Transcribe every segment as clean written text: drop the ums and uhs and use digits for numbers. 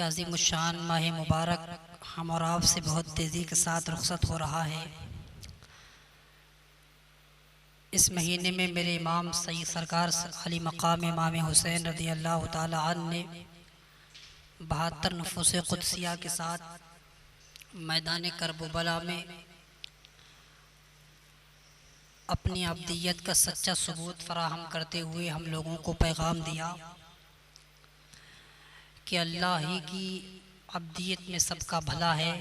अज़ीमुश्शान माह मुबारक हम और आप से बहुत तेज़ी के साथ रुखसत हो रहा है। इस महीने में मेरे इमाम सैयद सरकार अली मकाम इमाम हुसैन रज़ी अल्लाह ताला अन्हु ने 72 नफूस कुदसिया के साथ मैदान करबला में अपनी अब्दियत का सच्चा सबूत फराहम करते हुए हम लोगों को पैगाम दिया कि अल्लाह ही की अब्दियत में सबका भला है।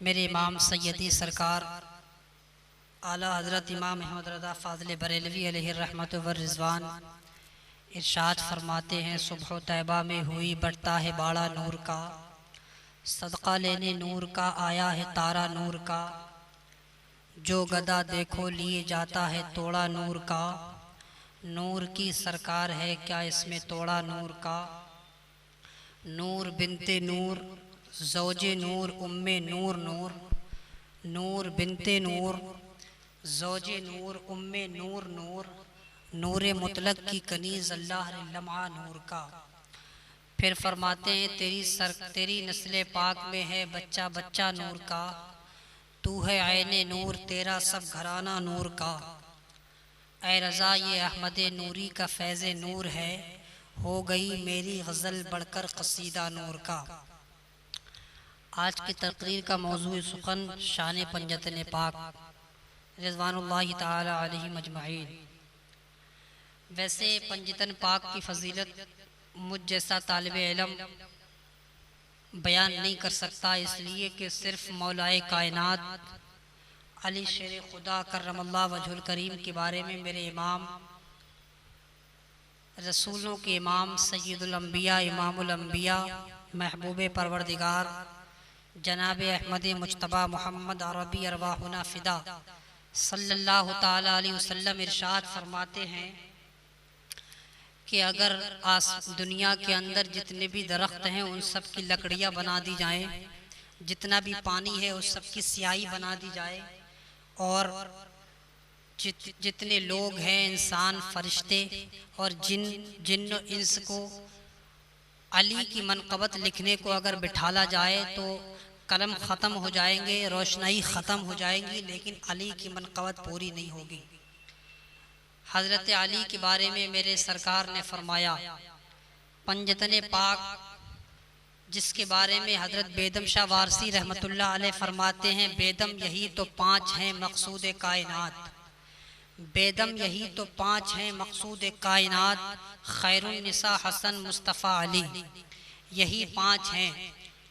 मेरे इमाम सैयदी सरकार आला हज़रत इमाम अहमद रज़ा फ़ाज़िल बरेलवी अलैहि रहमत व रिज़वान इरशाद फरमाते हैं, सुबह तैबा में हुई बढ़ता है बाड़ा नूर का, सदका लेने नूर का आया है तारा नूर का, जो गदा देखो लिए जाता है तोड़ा नूर का, नूर की सरकार है क्या इसमें तोड़ा नूर का, नूर बिनते नूर ज़ौजे नूर उम्मे नूर नूर, नूर बिनते नूर ज़ौजे नूर उम्मे नूर नूर, नूर मुतलक की कनीज़ अल्लाह लम्हा नूर का। फिर फरमाते हैं तेरी नस्ल पाक में है बच्चा बच्चा नूर का, तू है ऐने नूर तेरा सब घराना नूर का, ऐ रज़ा ये अहमद नूरी का फैज़ नूर है, हो गई मेरी गज़ल बढ़कर क़सीदा नूर का। आज की तकरीर का मौज़ू सुखन शान पंजतन पाक रिज़वानुल्लाहि ताला अलैहिम अजमईन। वैसे पंजतन पाक की फ़जीलत मुझ जैसा तालिब इल्म बयान नहीं कर सकता, इसलिए कि सिर्फ़ मौलाए कायनात अली शेर खुदा करमल्लाहु वजहुल करीम के बारे में मेरे इमाम रसूलों के इमाम सय्यदुल अंबिया इमामुल अंबिया महबूब परवरदिगार जनाब अहमद मुज्तबा मोहम्मद अरबी अरवाहुना फ़िदा सल्लल्लाहु ताला अलैहि वसल्लम इरशाद फरमाते हैं कि अगर दुनिया के अंदर जितने भी दरख्त हैं उन सब की लकड़ियाँ बना दी जाएं, जितना भी पानी है उस सब की स्याही बना दी जाए, और जितने लोग हैं इंसान फरिश्ते और जिन्न इंस को अली की मनक़बत लिखने को अगर बिठाला जाए तो कलम ख़त्म हो जाएंगे, रोशनाई ख़त्म हो जाएंगी, लेकिन अली की मनक़बत पूरी नहीं होगी। हज़रत अली के बारे में मेरे सरकार ने फरमाया, पंजतन पाक जिसके बारे में हज़रत बेदम शाह वारसी रहमतुल्लाह अलैह फरमाते हैं, बेदम यही तो 5 हैं मकसूद कायनात, बेदम यही तो 5 हैं मकसूद कायनात, खैरुन निसा हसन मुस्तफ़ा अली, यही 5 हैं।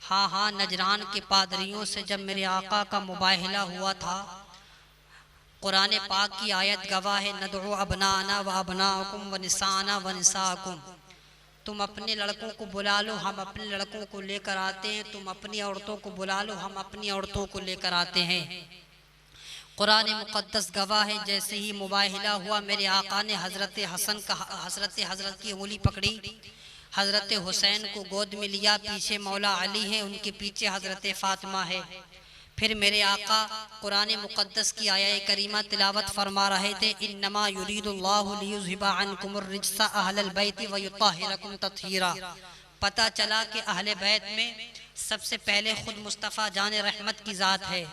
हाँ हाँ, नजरान के पादरियों से जब मेरे आका का मुबाहिला हुआ था, कुरान पाक की आयत गवाह है, नदउ अबनाना व अबनाकुम व निसाना व निसाकुम, तुम अपने लड़कों को बुला लो हम अपने लड़कों को लेकर आते हैं, तुम अपनी औरतों को बुला लो हम अपनी औरतों को लेकर आते हैं। कुरान मुक़द्दस गवाह है, जैसे ही मुबाहिला हुआ मेरे आका ने हज़रत की उंगली पकड़ी, हज़रत हुसैन को गोद में लिया, पीछे मौला अली हैं, उनके पीछे हज़रत फ़ातिमा है। फिर मेरे आका कुरान मुक़द्दस की आया करीमा तिलावत फरमा रहे थे, इन्नमा युरीदुल्लाहु लियुज़हिबा अन्कुमुर रिज्सा अहलल बैति व युत्तहिरकुम तत्हीरा। पता चला कि अहले बैत में सबसे पहले खुद मुस्तफ़ा जान रहमत की ज़ात है,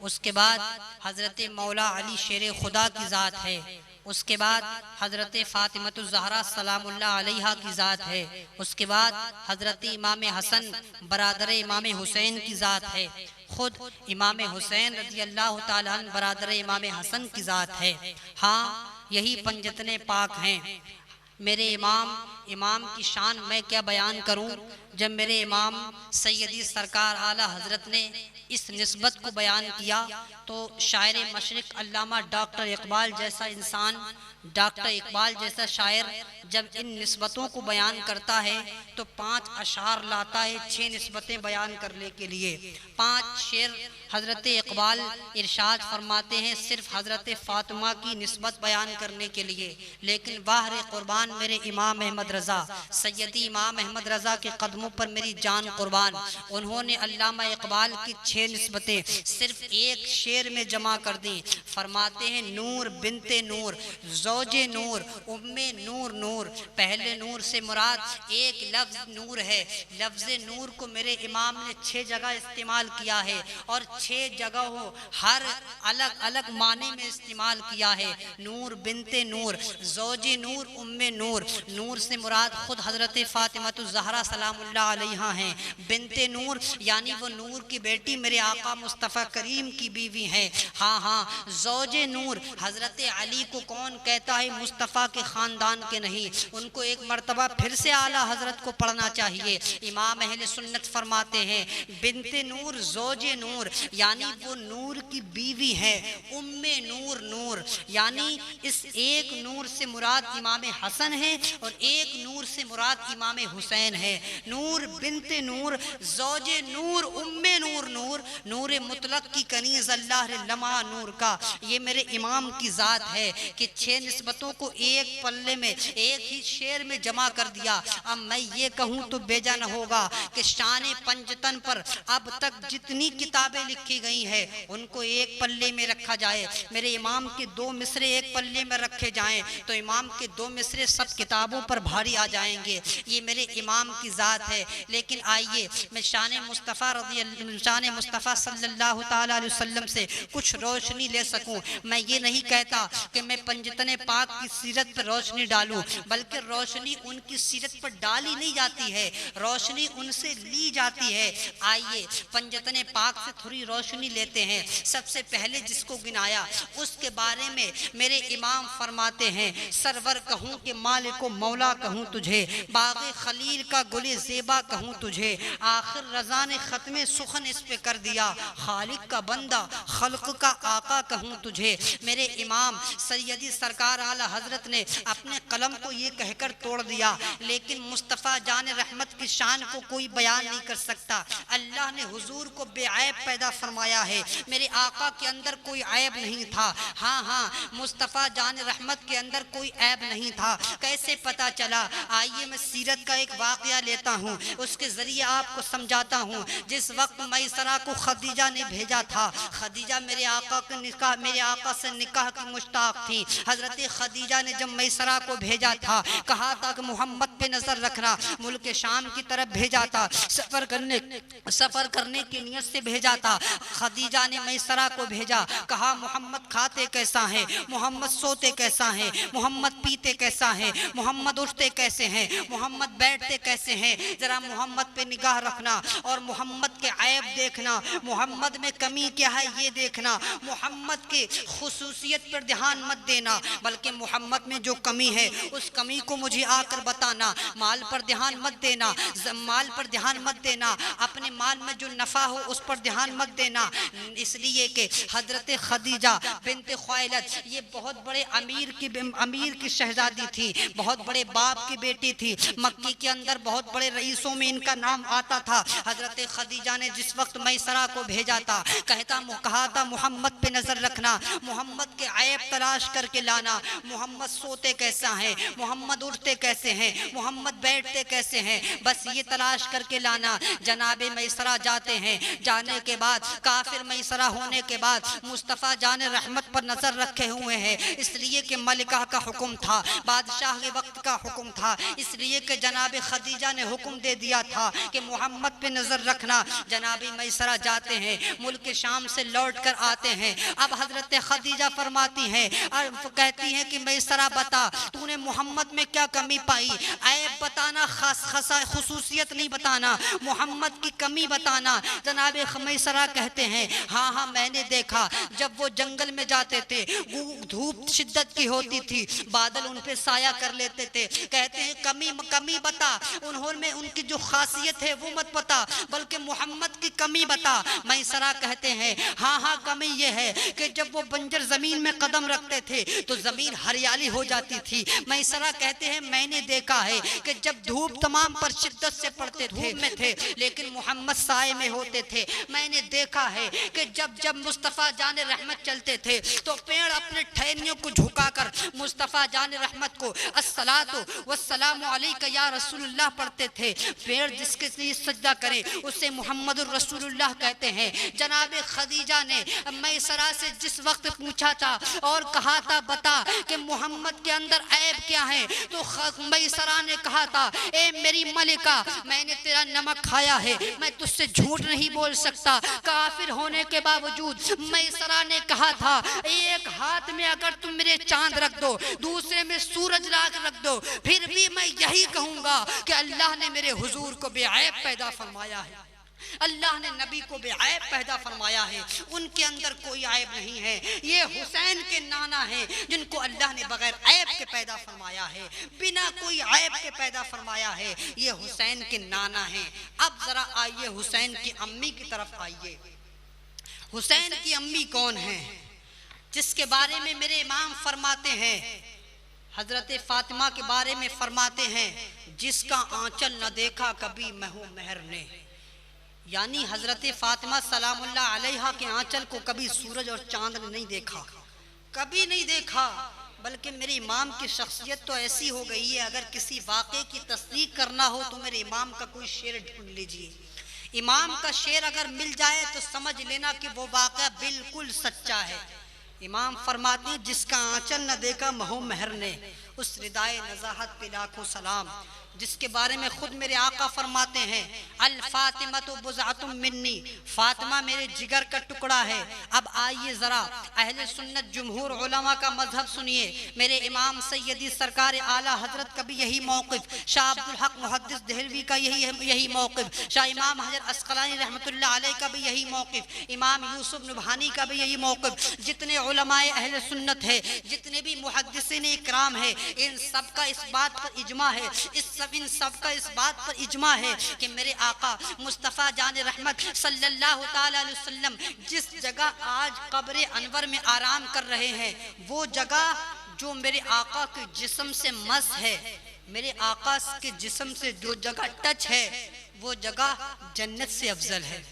उसके बाद हज़रत मौला अली शेर खुदा की ज़ात है, उसके बाद हज़रत फ़ातिमतुज़ ज़हरा सलामुल्लाह अलैहा की ज़ात है, उसके बाद हज़रत इमाम हसन बरादर इमाम हुसैन की ज़ात है, खुद इमाम हुसैन रज़ी अल्लाह ताला अन्हु बरादर इमाम हसन की ज़ात है। हाँ, यही पंजतने पाक हैं। मेरे इमाम की शान मैं क्या बयान करूं, जब मेरे इमाम सैयदी सरकार आला हज़रत ने इस निस्बत को बयान किया तो शायर मशरिक़ अल्लामा डॉक्टर इकबाल जैसा इंसान, डॉक्टर इकबाल जैसा शायर जब इन निस्बतों को बयान करता है तो 5 अशार लाता है 6 निस्बतें बयान करने के लिए। 5 शेर हज़रत इकबाल इरशाद फरमाते हैं सिर्फ हज़रत फ़ातिमा की निस्बत बयान करने के लिए, लेकिन वाह रे क़ुरबान मेरे इमाम अहमद रज़ा, सैयदी इमाम अहमद रज़ा के कदमों कदमों पर मेरी जान कुर्बान। उन्होंने अल्लामा इकबाल की 6 निस्बतें सिर्फ एक शेर में जमा कर दी। फरमाते हैं नूर बिनते नूर, ज़ौजे नूर, उम्मे नूर नूर। पहले नूर से मुराद एक लफ्ज़ नूर है। लफ्ज़ नूर को मेरे इमाम ने 6 जगह इस्तेमाल किया है और 6 जगहों हर अलग अलग माने में इस्तेमाल किया है। नूर बिनते नूर, ज़ौजे नूर, उम्मे नूर। नूर से मुराद खुद हज़रत फ़ातिमातुज़ ज़हरा सलामुल्लाह अलैहा हैं। बिनते नूर यानी वो नूर की बेटी मेरे आका मुस्तफ़ा करीम की बीवी हैं। हाँ हाँ, ज़ौजे नूर हज़रत अली को कौन कहता है मुस्तफ़ा के ख़ानदान के नहीं। उनको एक मर्तबा फिर से आला हज़रत को पढ़ना चाहिए। इमाम अहले सुन्नत फरमाते हैं बिनते नूर, ज़ौजे नूर यानी वो नूर की बीवी है। उम्मे नूर नूर यानी इस एक नूर से मुराद इमाम हसन है और एक नूर से मुराद इमाम हुसैन है। नूर बिनते नूर, ज़ौजे नूर, उम्मे नूर नूर। नूर मुतलक की कनीज़ अल्लाह लमा नूर का ये मेरे इमाम की ज़ात है कि 6 निस्बतों को एक पल्ले में एक ही शेर में जमा कर दिया। अब मैं ये कहूँ तो बेजा न होगा कि शान पंजतन पर अब तक जितनी किताबें लिखी गई हैं उनको एक पल्ले में रखा जाए, मेरे इमाम के 2 मिसरे एक पल्ले में रखे जाएं तो इमाम के 2 मिसरे सब किताबों पर भारी आ जाएंगे। ये मेरे इमाम की ज़ात है। लेकिन आइए मैं शान मुस्तफ़ा सल्लल्लाहु ताला अलैहि वसल्लम से कुछ रोशनी ले सकूं। मैं ये नहीं कहता कि मैं पंजतन पाक की सीरत पर रोशनी डालूं, बल्कि रोशनी उनकी सीरत पर डाली नहीं जाती है, रोशनी उनसे ली जाती है। आइए पंजतन पाक से थोड़ी रोशनी लेते हैं। सबसे पहले जिसको गिनाया उसके बारे में मेरे इमाम फरमाते हैं सरवर कहूँ कि मालिको मौला कहूँ तुझे, बाग़े खलील का गुले ज़ेबा कहूँ तुझे, आखिर रज़ा ने ख़त्मे सुखन इस पे कर दिया, खालिक का बंदा खल्क का आका कहूँ तुझे। मेरे इमाम सैयदी सरकार आला हज़रत ने अपने कलम को ये कहकर तोड़ दिया, लेकिन मुस्तफ़ा जान रहमत की शान को कोई बयान नहीं कर सकता। अल्लाह ने हुजूर को बेऐब पैदा फरमाया है, मेरे आका के अंदर कोई ऐब नहीं था। हाँ हाँ, मुस्तफ़ा जान रहमत के अंदर कोई ऐब नहीं था। कैसे पता चला? आइए मैं सीरत का एक वाक़या लेता हूँ, उसके ज़रिए आपको समझाता हूँ। जिस वक्त मैसरा को खदीजा ने भेजा था, खदीजा मेरे आका से निकाह की मुश्ताक थी। हज़रत खदीजा ने जब मैसरा को भेजा था, कहा था कि मोहम्मद पे नज़र रखना, मुल्क शाम की तरफ भेजा था, सफ़र करने की नियत से भेजा था। खदीजा ने मैसरा को भेजा, कहा मोहम्मद खाते कैसा है, मोहम्मद सोते कैसा है, मोहम्मद पीते कैसा है, मोहम्मद उठते कैसे हैं, मोहम्मद बैठते कैसे हैं, ज़रा मोहम्मद पे निगाह रखना और मोहम्मद के ऐब देखना, मोहम्मद में कमी क्या है ये देखना। मोहम्मद के खुसूसियत पर ध्यान मत देना, बल्कि मोहम्मद में जो कमी है उस कमी को मुझे आकर बताना। माल पर ध्यान मत देना, माल पर ध्यान मत देना, अपने माल में जो नफ़ा हो उस पर ध्यान मत देना। इसलिए कि हज़रत खदीजा बिन्त खुवैलिद ये बहुत बड़े अमीर की शहजादी थी, बहुत बड़े बाप की बेटी थी। मक्की के अंदर बहुत बड़े रईसों में इनका नाम आता था। हज़रत खदीजा ने जिस वक्त मैसरा को भेजा था, कहा था मोहम्मद पे नज़र रखना, मोहम्मद के ऐब तलाश करके लाना, मोहम्मद सोते कैसा है, मोहम्मद उठते कैसे हैं, मोहम्मद बैठते कैसे हैं, बस ये तलाश करके लाना। जनाबे मैसरा जाते हैं, जाने के बाद काफिर मैसरा होने के बाद मुस्तफ़ा जान रहमत पर नज़र रखे हुए हैं, इसलिए कि मलिका का हुक्म था, बादशाह के वक्त का हुक्म था, इसलिए कि जनाब खदीजा ने हुक्म दे दिया था कि मोहम्मद पे नज़र रखना। जनाब मैसरा जाते हैं, मुल्क शाम से लौट कर आते हैं। अब हज़रत खदीजा फरमाती हैं और कहती हैं कि मैसरा बता तूने मोहम्मद में क्या कमी पाई, ऐब बताना, खुसूसियत नहीं बताना, मोहम्मद की कमी बताना। जनाब मैसरा कहते हैं हाँ हाँ मैंने देखा, जब वो जंगल में जाते थे धूप शिद्दत की होती थी, बादल उन पे साया कर लेते थे। कहते हैं कमी बता, उन्होंने उनकी जो खासियत है वो मत बता, बल्कि मोहम्मद की कमी बता। मैसरा कहते हैं हाँ हाँ कमी ये है कि जब वो बंजर जमीन में कदम रखते थे तो जमीन हरियाली हो जाती थी। मैसरा कहते हैं मैंने देखा है कि जब धूप तमाम पर शिद्दत से पड़ते धूप में थे लेकिन मोहम्मद साए में होते थे। मैंने देखा है कि जब जब मुस्तफ़ा जाने रहमत चलते थे तो पेड़ अपने टहनियों को झुकाकर मुस्तफ़ा जाने रहमत को अस्सलातु वस्सलामु अलैका या रसूलुल्लाह पढ़ते थे। पेड़ जिसके लिए सजदा करे उसे मुहम्मदुर रसूलुल्लाह कहते हैं। जनाब खदीजा ने मैसरा से जिस वक्त पूछा था और कहा था बता कि मोहम्मद के अंदर ऐब क्या है, तो मैसरा ने कहा था ए मेरी मलिका मैंने तेरा नमक खाया है, मैं तुझसे झूठ नहीं बोल सकता। काफिर होने के बावजूद मैसरा ने कहा था एक हाथ में अगर तुम मेरे चांद रख दो दूसरे में सूरज रख दो फिर भी मैं यही कहूंगा कि अल्लाह ने मेरे हुजूर को बेऐब पैदा फरमाया है, अल्लाह ने नबी को बेऐब पैदा फरमाया है, उनके अंदर कोई ऐब नहीं है। ये हुसैन के नाना हैं जिनको अल्लाह ने बगैर ऐब के पैदा फरमाया है, बिना कोई ऐब के पैदा फरमाया है। ये हुसैन के नाना हैं। अब जरा आइए हुसैन की अम्मी की तरफ आइए। हुसैन की अम्मी कौन है जिसके बारे में मेरे इमाम फरमाते हैं, हजरत फातिमा के बारे में फरमाते हैं जिसका आंचल न देखा कभी महू महर ने, यानी हजरत फातिमा सलामुल्लाह अलैहा के आंचल को कभी सूरज और चांद ने नहीं देखा, कभी नहीं देखा। बल्कि मेरे इमाम की शख्सियत तो ऐसी हो गई है, अगर किसी वाक़े की तस्दीक करना हो तो मेरे इमाम का कोई शेर ढूंढ लीजिए, इमाम का शेर अगर मिल जाए तो समझ लेना कि वो वाक़या बिल्कुल सच्चा है। इमाम फरमाते हैं जिसका आंचल न देखा महू महर ने, उस रिदाए नज़ाहत पे लाखों सलाम, जिसके बारे में खुद मेरे आका फरमाते हैं अल फातिमा तो बुज़अतुम मिन्नी, फातिमा मेरे जिगर का टुकड़ा है। अब आइए ज़रा अहले सुन्नत जुमहूर उलमा का मजहब सुनिए। मेरे इमाम सैयदी सरकार आला हजरत का भी यही मौक़िफ़, शाह अब्दुल हक मुहद्दिस देहलवी का यही मौक़िफ़, शाह इमाम हजरत अस्क़लानी रहमतुल्लाह अलैह का भी यही मौक़िफ़, इमाम यूसुफ नुबहानी का भी यही मौक़िफ़, जितने उलमाए अहले सुन्नत है, जितने भी मुहद्दिसीन इकराम है, इन सब का इस बात पर इजमा है, इन सब का इस बात पर इजमा है कि मेरे आका मुस्तफ़ा जान रहमत सल्लल्लाहु ताला अलैहि वसल्लम जिस जगह आज कब्र अनवर में आराम कर रहे हैं, वो जगह जो मेरे आका के जिस्म से मस है, मेरे आका के जिस्म से जो जगह टच है, वो जगह जन्नत से अफजल है,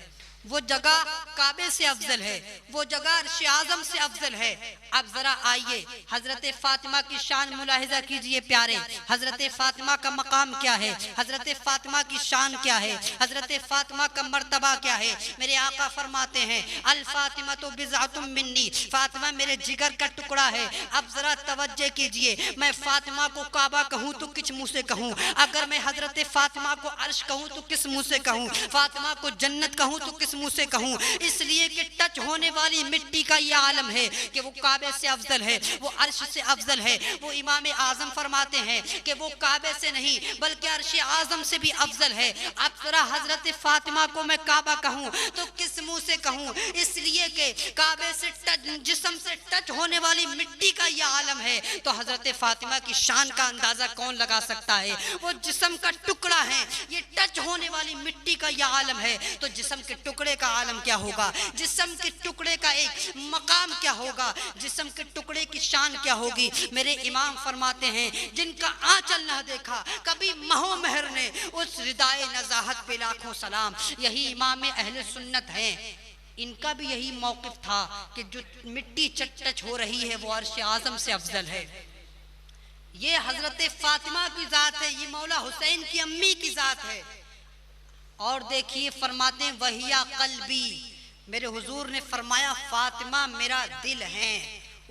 वो जगह काबे से अफजल है, वो जगह अर्श आज़म से अफजल है। अब जरा आइए हजरत फातिमा की शान मुलाहिजा कीजिए प्यारे, हजरत फातिमा का मकाम क्या है, हजरत फातिमा की शान क्या है, हजरत फातिमा का मर्तबा क्या है। मेरे आका फरमाते हैं अल फातिमा तो बिज़अतुम मिन्नी, फातिमा मेरे जिगर का टुकड़ा है। अब जरा तवज्जो कीजिए, मैं फातिमा को काबा कहूँ तो किस मुँह से कहूँ, अगर मैं हजरत फातिमा को अर्श कहूँ तो किस मुँह से कहूँ, फातिमा को जन्नत कहूँ तो किस मुँह से कहूँ। इसलिए कि टच होने वाली मिट्टी का यह आलम है कि वो काबे से अफजल है, वो अर्श से अफजल है। वो इमाम आजम फरमाते हैं कि वो काबे से नहीं बल्कि अर्श आजम से भी अफजल है। अब जरा हजरत फातिमा को मैं काबा कहूँ तो किस मुँह से कहूँ, इसलिए कि काबे से टच, जिस्म से टच होने वाली मिट्टी का यह आलम है। तो हजरत फातिमा की शान का अंदाजा कौन लगा सकता है, वो जिस्म का टुकड़ा है, ये टच होने वाली मिट्टी का यह आलम है। तो जिस्म के टुकड़े का आलम क्या होगा, जिस्म के टुकड़े का एक मकाम क्या होगा, जिस्म के टुकड़े की शान क्या होगी। मेरे इमाम फरमाते हैं जिनका आंचल न देखा कभी महो महर ने, उस रिदाए नज़ाहत पे लाखों सलाम। यही इमाम अहले सुन्नत हैं, इनका भी यही मौक़िफ़ था कि जो मिट्टी टच हो रही है वो अर्श आज़म से अफजल है। ये हजरत फातिमा की ज़ात है, ये मौला हुसैन की अम्मी की ज़ात है। और देखिए फरमाते हैं वहिया कल्बी, मेरे हुजूर ने फरमाया फातिमा मेरा दिल है,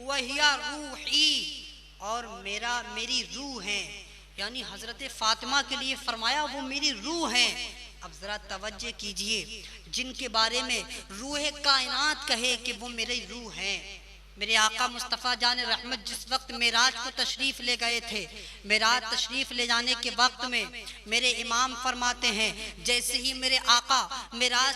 वहिया रूही, और मेरी रूह है, यानी हजरत फातिमा के लिए फरमाया वो मेरी रूह है। अब जरा तवज्जो कीजिए, जिनके बारे में रूह कायनात कहे कि वो मेरी रूह है, मेरे आका मुस्तफ़ा जान रहमत जिस वक्त मेराज को तशरीफ़ ले गए थे, मेराज तशरीफ़ ले जाने के वक्त में मेरे इमाम फरमाते हैं जैसे ही मेरे आका मेराज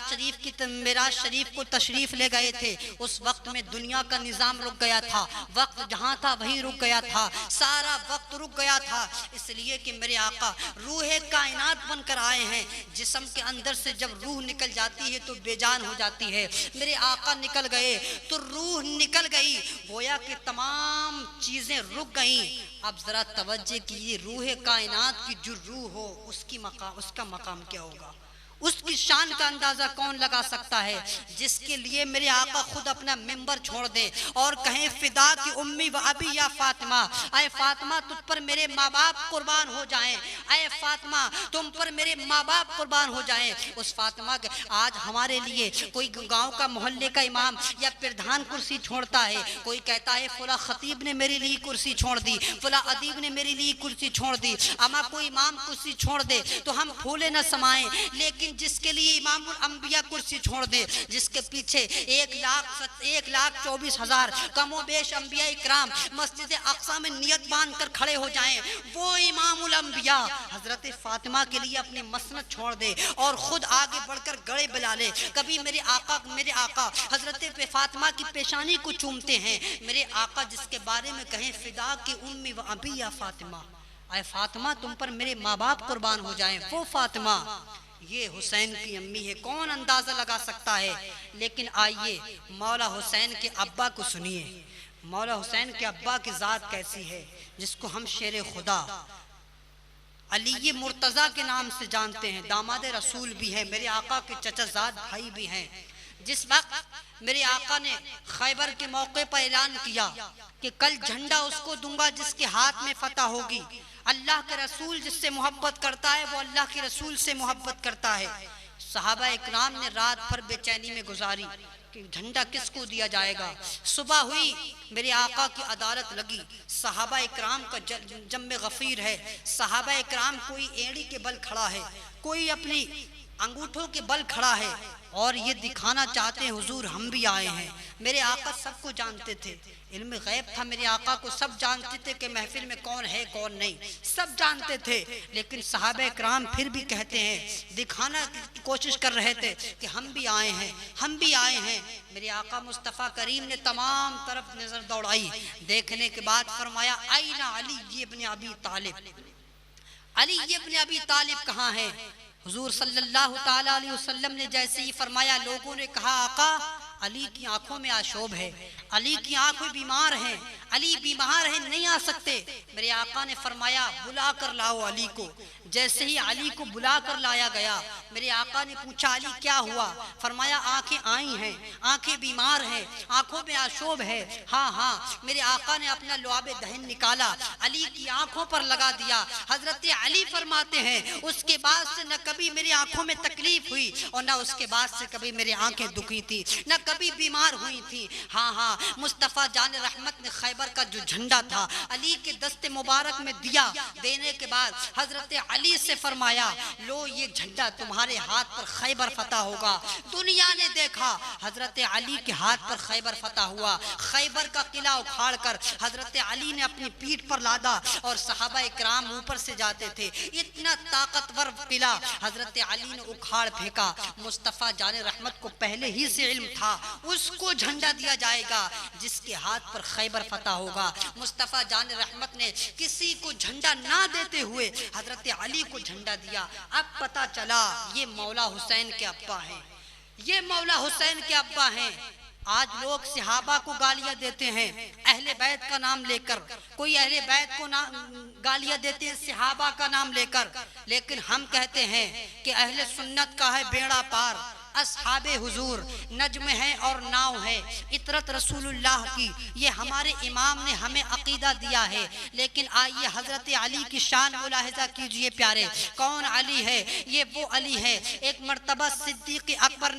शरीफ को तशरीफ़ ले गए थे, उस वक्त में दुनिया का निज़ाम रुक गया था, वक्त जहाँ था वहीं रुक गया था, सारा वक्त रुक गया था। इसलिए कि मेरे आका रूह कायनात बनकर आए हैं। जिस्म के अंदर से जब रूह निकल जाती है तो बेजान हो जाती है। मेरे आका निकल गए तो रूह निकल गई, गोया कि तमाम चीजें रुक गईं। अब जरा तवज्जो कीजिए, रूह कायनात की जो रूह हो उसका मकाम क्या होगा, उसकी शान का अंदाजा कौन लगा सकता है, जिसके लिए मेरे आका खुद अपना मिंबर छोड़ दे और कहें फिदा की उम्मी व अबी या फातिमा, अय फातिमा तुझ पर मेरे माँ बाप कुर्बान हो जाएं, अय फातिमा तुम पर मेरे माँ बाप कुर्बान हो जाएं। उस फातिमा के आज हमारे लिए कोई गांव का मोहल्ले का इमाम या प्रधान कुर्सी छोड़ता है, कोई कहता है फला खतीब ने मेरे लिए कुर्सी छोड़ दी, फला अदीब ने मेरे लिए कुर्सी छोड़ दी, अमा कोई इमाम कुर्सी छोड़ दे तो हम फूले न समाएं। लेकिन जिसके लिए इमामुल अंबिया कुर्सी छोड़ दे, जिसके पीछे 1,24,000 कमो बेश अंबिया इकराम मस्जिद अक्सा में नियत बांध कर खड़े हो जाएं, वो इमामुल अंबिया हजरत फातिमा के लिए अपनी मसनद छोड़ दे और खुद आगे बढ़कर गले बिला ले। कभी मेरे आका हजरत फातिमा की पेशानी को चूमते हैं। मेरे आका जिसके बारे में कहें फिदा की उम्मी व अबी या फातिमा, अय फातिमा तुम पर मेरे माँ बाप कुर्बान हो जाएं, वो फातिमा ये हुसैन की अम्मी है, कौन अंदाजा लगा सकता है। लेकिन आइए मौला हुसैन के अब्बा को सुनिए, मौला हुसैन के अब्बा की जात कैसी है, जिसको हम शेर खुदा अली मुर्तजा के नाम से जानते हैं, दामाद रसूल भी है, मेरे आका के चचाजाद भाई भी हैं। जिस वक्त मेरे आका ने खैबर के मौके पर ऐलान किया कि कल झंडा उसको दूंगा जिसके हाथ में फतह होगी, अल्लाह के रसूल जिससे मोहब्बत करता है वो अल्लाह के रसूल से मोहब्बत करता है। सहाबा इकराम ने रात भर बेचैनी में गुजारी कि झंडा किसको दिया जाएगा। सुबह हुई, मेरे आका की अदालत लगी। सहाबा इकराम का जम्मे गफीर है। सहाबा इकराम कोई एड़ी के बल खड़ा है, कोई अपनी अंगूठों के बल खड़ा है और ये दिखाना चाहते हैं हुजूर हम भी आए हैं। मेरे आका सबको जानते थे, इल्म गैब था, मेरे आका को सब जानते थे कि महफिल में कौन है कौन नहीं, सब जानते थे। लेकिन सहाबा इकराम फिर भी कहते हैं, दिखाना की कोशिश कर रहे थे कि हम भी आए हैं, हम भी आए हैं। मेरे आका मुस्तफ़ा करीम ने तमाम तरफ नजर दौड़ाई, देखने के बाद फरमाया आईना अली इब्न अबी तालिब, अली इब्न अबी तालिब कहाँ है। हुजूर सल्लल्लाहु ताला अलैहि वसल्लम ने जैसे ही फरमाया, लोगों ने कहा आका अली की आंखों में आशोब है, अली की आंखें बीमार हैं, अली बीमार है नहीं आ सकते। मेरे आका ने फरमाया बुला कर लाओ अली को। जैसे ही अली को बुला कर लाया गया, मेरे आका ने पूछा अली क्या हुआ। फरमाया आंखें आई हैं, आंखें बीमार हैं, आंखों में आशोब है। हाँ हाँ, मेरे आका ने अपना लुआब दहन निकाला, अली की आंखों पर लगा दिया। हजरत अली फरमाते हैं उसके बाद से न कभी मेरी आंखों में तकलीफ हुई और न उसके बाद से कभी मेरी आंखें दुखी थी, न कभी बीमार हुई थी। हाँ हाँ, मुस्तफ़ा जान रहमत ने खैबर का जो झंडा था अली के दस्ते मुबारक में दिया। देने के बाद हजरत अली से फरमाया लो ये झंडा तुम्हारे हाथ पर खैबर फतह होगा। दुनिया ने देखा हजरत अली के हाथ पर खैबर फतह हुआ। खैबर का किला उखाड़ कर हजरत अली ने अपनी पीठ पर लादा और सहाबा इकराम ऊपर से जाते थे। इतना ताकतवर किला हजरत अली ने उखाड़ फेंका। मुस्तफ़ा जान रहमत को पहले ही से इल्म था उसको झंडा दिया जाएगा जिसके हाथ पर खैबर फतह होगा। मुस्तफ़ा जान रहमत ने किसी को झंडा ना देते हुए हजरत अली को झंडा दिया। अब पता चला ये मौला हुसैन के अब्बा हैं, ये मौला हुसैन के अब्बा हैं। आज लोग सहाबा को गालियां देते हैं अहले बैत का नाम लेकर, कोई अहले बैत को गालियां देते हैं सहाबा का नाम लेकर, लेकिन हम कहते हैं कि अहले सुन्नत का है बेड़ा पार, असहाबे हुजूर नज्म है और नाव है, इतरत रसूलुल्लाह की ये हमारे इमाम ने हमें अकीदा दिया है। लेकिन आइए हजरत अली की शान मुलाहिजा कीजिए प्यारे। कौन अली है? ये वो अली है। एक मर्तबा सिद्दीक़ अकबर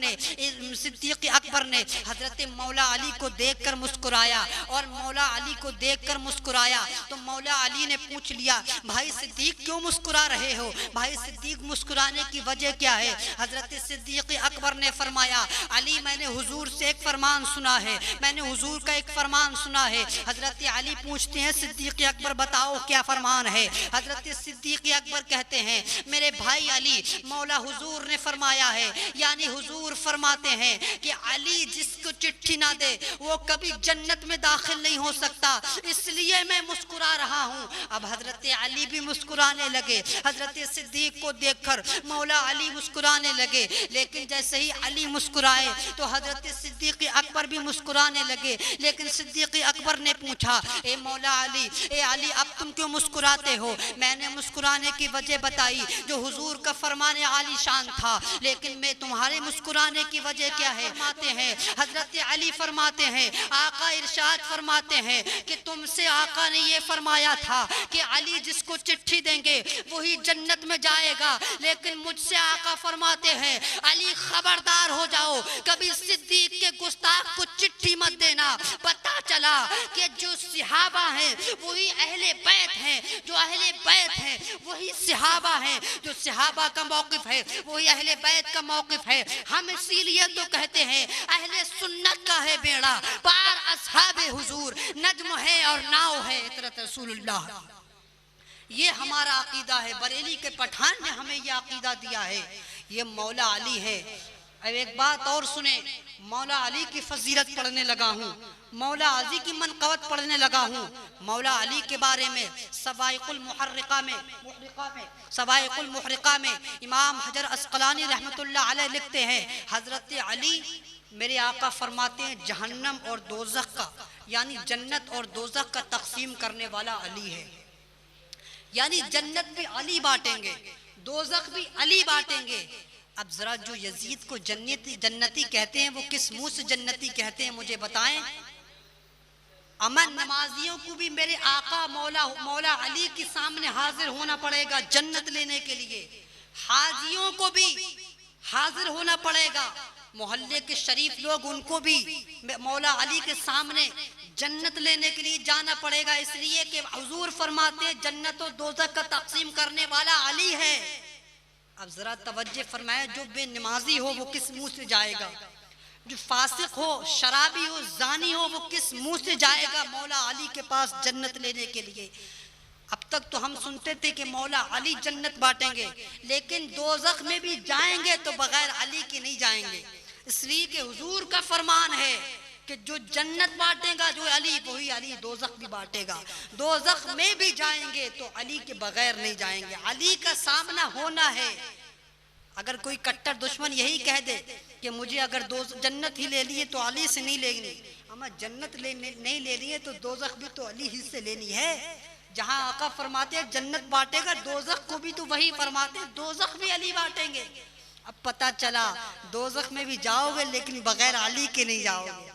ने हजरत मौला अली को देखकर मुस्कुराया और मौला अली को देखकर मुस्कुराया तो मौला अली ने पूछ लिया भाई सिद्दीक़ क्यों मुस्कुरा रहे हो? भाई सिद्दीक़ मुस्कुराने की वजह क्या है? हजरत सिद्दीक़ अकबर अकबर ने फरमाया, अली मैंने हुजूर से एक फरमान सुना है, मैंने हुजूर का एक फरमान सुना है। हजरत अली पूछते हैं, सिद्दीक अकबर बताओ क्या फरमान है। हजरत सिद्दीक अकबर कहते हैं, मेरे भाई अली, मौला हुजूर ने फरमाया है, यानी हुजूर फरमाते हैं कि अली जिसको चिट्ठी ना दे वो कभी जन्नत में दाखिल नहीं हो सकता, इसलिए मैं मुस्कुरा रहा हूँ। अब हजरत अली भी मुस्कुराने लगे। हजरत सिद्दीक को देखकर मौला अली मुस्कुराने लगे, लेकिन जैसे ही अली मुस्कुराए तो हजरत सिद्दीक अकबर भी मुस्कुराने लगे। लेकिन सिद्दीक अकबर ने पूछा, ए मौला अली, ए अली अब तुम क्यों मुस्कुराते हो? मैंने मुस्कुराने की वजह बताई जो हुजूर का फरमान आलीशान था, लेकिन मैं तुम्हारे मुस्कुराने की वजह क्या है? फरमाते हैं, हजरत अली फरमाते हैं, आका इरशाद फरमाते हैं कि तुमसे आका ने ये फरमाया था कि अली जिसको चिट्ठी देंगे वही जन्नत में जाएगा, लेकिन मुझसे आका फरमाते हैं, अली खबरदार हो जाओ, कभी सिद्दीक के गुस्ताख को चिट्ठी मत देना। पता चला कि जो सहाबा हैं वही अहले बैत हैं, जो अहले बैत हैं वही सहाबा हैं, जो सहाबा का मौकिफ है वही अहले बैत का मौकिफ है। हम इसीलिए तो कहते हैं अहले सुन्नत का है बेड़ा पार, असहाबे हुजूर नज्म है और नाव है इतरत रसूलुल्लाह। ये हमारा अकीदा है, बरेली के पठान ने हमें ये अकीदा दिया है, ये मौला अली है। अब एक बात और सुने, मौला अली की फजीलत पढ़ने लगा हूँ, मौला अली की मनक़बत पढ़ने लगा हूँ। मौला अली के बारे में सवाइकुल मुहर्रिका में इमाम हजर अस्क़लानी रहमतुल्लाह अलैह लिखते हैं, हजरत अली मेरे आका फरमाते हैं जहन्नम और दोज़ख का, यानी जन्नत और दोज़ख का तकसीम करने वाला अली है। यानी जन्नत भी अली बांटेंगे, दोज़ख भी अली बांटेंगे। अब जरा जो यजीद को जन्नती कहते हैं वो किस मुंह से जन्नती कहते हैं मुझे बताएं। अमन नमाजियों को भी मेरे आका मौला अली के सामने हाजिर होना पड़ेगा जन्नत लेने के लिए, हाजियों को भी हाजिर होना पड़ेगा, मोहल्ले के शरीफ लोग उनको भी मौला अली के सामने जन्नत लेने के लिए जाना पड़ेगा, इसलिए कि हुजूर फरमाते जन्नत और दोज़ख का तकसीम करने वाला अली है। अब जरा तवज्जो फरमाए, जो बेनमाजी हो वो किस मुंह से जाएगा, जो फासिक हो, शराबी हो, जानी हो, वो किस मुंह से जाएगा मौला अली के पास जन्नत लेने के लिए। अब तक तो हम सुनते थे कि मौला अली जन्नत बांटेंगे, लेकिन दोज़ख में भी जाएंगे तो बगैर अली के नहीं जाएंगे, इसलिए कि हुजूर का फरमान है कि जो जन्नत बांटेगा जो अली वही अली दोज़ख भी बांटेगा। दोज़ख में भी जाएंगे तो अली के बगैर नहीं जाएंगे, अली का सामना होना है। अगर कोई कट्टर दुश्मन यही कह दे कि मुझे अगर जन्नत ही ले लिए तो अली से नहीं लेनी, हमें जन्नत नहीं लेनी है तो दोज़ख भी तो अली ही से लेनी है। जहाँ आका फरमाते हैं जन्नत बांटेगा, दोज़ख को भी तो वही फरमाते हैं दोज़ख भी अली बांटेंगे। अब पता चला दोज़ख में भी जाओगे लेकिन बगैर अली के नहीं जाओगे,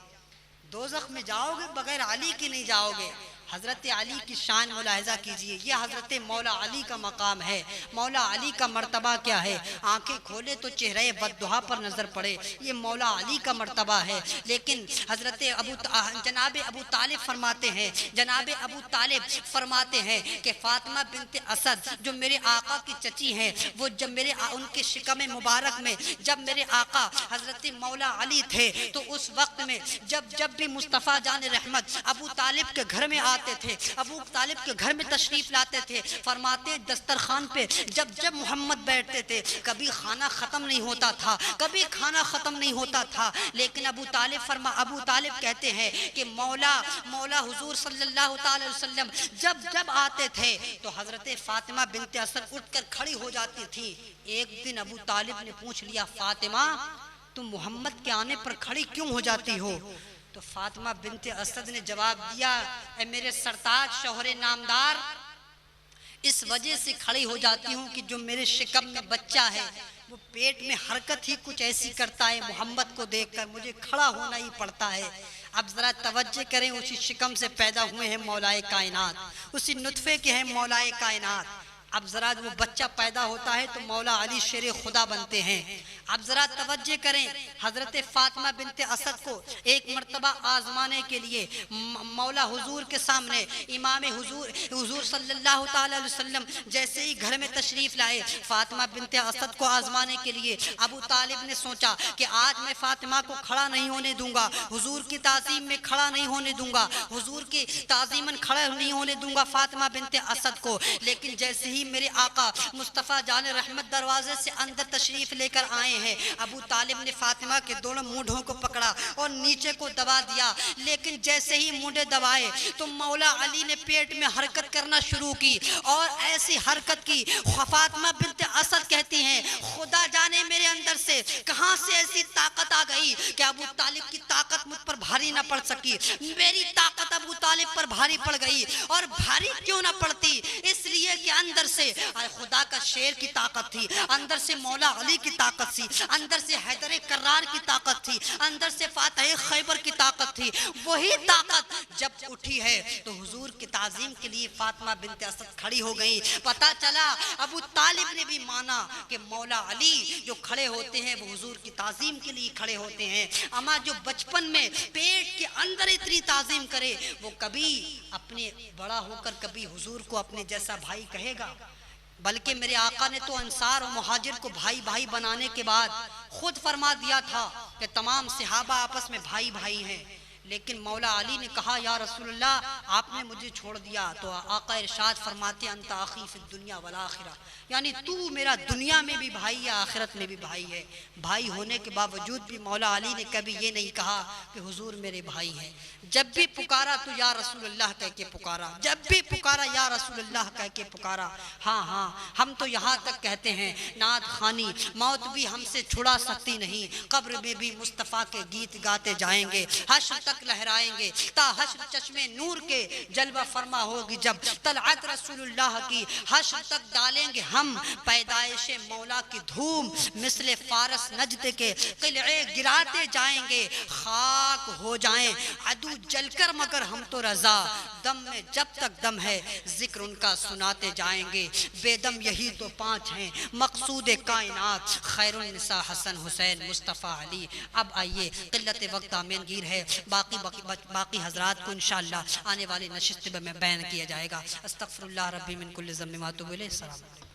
दोज़ख में जाओगे बगैर अली के नहीं जाओगे। हज़रत अली की शान मुलाहिज़ा कीजिए, यह हज़रत मौला अली का मकाम है। मौला अली का मर्तबा क्या है? आंखें खोले तो चेहरे बद्दुहा पर नज़र पड़े, ये मौला अली का मर्तबा है। लेकिन हज़रत जनाब अबू तालिब फरमाते हैं, जनाब अबू तालिब फरमाते हैं कि फ़ातिमा बिनते असद जो मेरे आका की चची हैं, वो जब उनके शिकम मुबारक में जब मेरे आका हज़रत मौला अली थे तो उस वक्त में जब भी मुस्तफ़ा जान रहमत अबू तालिब के घर में आते थे, अबू तालिब के घर में तशरीफ लाते थे, फरमाते दस्तरखान पे जब मोहम्मद बैठते थे कभी खाना ख़त्म नहीं होता था, कभी खाना ख़त्म नहीं होता था। लेकिन अबू तालिब कहते हैं कि मौला हुजूर सल्लल्लाहु अलैहि वसल्लम जब आते थे तो हज़रत फ़ातिमा बिनते असद उठकर खड़ी हो जाती थी। एक दिन अबू तालिब ने पूछ लिया, फ़ातिमा तुम मोहम्मद के आने पर खड़ी क्यों हो जाती हो? तो फातिमा बिनते असद ने जवाब दिया, ऐ मेरे सरताज शोहरे नामदार, इस वजह से खड़ी हो जाती हूँ कि जो मेरे शिकम में बच्चा है वो पेट में हरकत ही कुछ ऐसी करता है, मोहम्मद को देखकर मुझे खड़ा होना ही पड़ता है। अब जरा तवज्जो करें, उसी शिकम से पैदा हुए हैं मौलाए कायनात, उसी नुत्फे के हैं मौलाए कायनात। अब ज़रा वो बच्चा पैदा होता है तो मौला अली शेर खुदा बनते हैं। अब ज़रा तवज्जो करें, हज़रत फ़ातिमा बिनते असद को एक मर्तबा आज़माने के लिए मौला हुजूर के सामने इमाम हुजूर सल्लल्लाहु ताला अलैहि वसल्लम जैसे ही घर में तशरीफ़ लाए फ़ातिमा बिनते असद को आज़माने के लिए, अबू तालिब ने सोचा कि आज मैं फ़ातिमा को खड़ा नहीं होने दूंगा, हुजूर की ताज़ीम में खड़ा नहीं होने दूंगा, हुजूर की ताज़ीमन खड़ा नहीं होने दूंगा फ़ातिमा बिनते असद को। लेकिन जैसे ही मेरे आका मुस्तफ़ा जान रहमत दरवाजे से अंदर तशरीफ़ लेकर आए हैं, अबू तालिब ने फ़ातिमा के दोनों मूंढों को पकड़ा और नीचे को दबा दिया। लेकिन जैसे ही मूंढे दबाए तो मौला अली ने पेट में हरकत करना शुरू की और ऐसी हरकत की, फ़ातिमा बिनते असद कहती हैं खुदा जाने मेरे अंदर से कहां से ऐसी ताकत आ गई कि अबू तालिब की ताकत मुझ पर भारी ना पड़ सकी, मेरी ताकत अबू तालिब पर भारी पड़ गई। और भारी क्यों ना पड़ती, इसलिए कि अंदर से खुदा का शेर की ताकत थी, अंदर से मौला अली की ताकत थी, अंदर से हैदर कर्रार की ताकत थी, अंदर से फातह खैबर की ताकत थी। वही ताकत जब उठी है तो हुजूर की ताज़ीम के लिए फातिमा बिनते असद खड़ी हो गई। पता चला अबू तालिब ने भी माना कि मौला अली जो खड़े होते हैं वो हुजूर की ताज़ीम के लिए खड़े होते हैं। अमा जो बचपन में पेट के अंदर इतनी ताज़ीम करे वो कभी अपने बड़ा होकर कभी हुजूर को अपने जैसा भाई कहेगा? बल्कि मेरे आका ने तो अंसार और मुहाजिर को भाई भाई बनाने के बाद खुद फरमा दिया था कि तमाम सहाबा आपस में भाई भाई हैं। लेकिन मौला अली ने कहा या रसूलल्लाह आपने मुझे छोड़ दिया, तो आका इरशाद फरमाते अंत आखी फिद दुनिया वल आखिरा, यानी तू मेरा दुनिया में भी भाई है आखिरत में भी भाई है। भाई होने के बावजूद भी मौला अली ने कभी ये नहीं कहा कि हुजूर मेरे भाई हैं। जब भी पुकारा तो या रसूलल्लाह कह के पुकारा, जब भी पुकारा या रसूलल्लाह कह के पुकारा। हाँ हाँ, हम तो यहाँ तक कहते हैं नाद खानी मौत भी हमसे छुड़ा सकती नहीं, कब्र में भी मुस्तफ़ा के गीत गाते जाएंगे, हश्र तक लहराएंगे ता हश्र चश्मे नूर के जलवा फरमा होगी जब तलअत रसूलुल्लाह की, हश्र तक डालेंगे हम पैदाइश मौला की धूम, मिसले फारस नजद के किले गिराते जाएंगे, खाक हो जाएं अदू जलकर मगर हम तो रजा, दम में जब तक दम है जिक्र उनका सुनाते जाएंगे। बेदम यही तो पांच हैं मकसूद कायनात, खैरुन निसा हसन हुसैन मुस्तफ़ा अली। अब आइए किल्लत वक्त आमीनगीर है, बाकी हजरात को इंशाअल्लाह आने वाली नशिस्त में बयान किया जाएगा। अस्तगफिरुल्लाह रब्बी मिन कुल्लि ज़म्बिन व अतूबु इलैहि।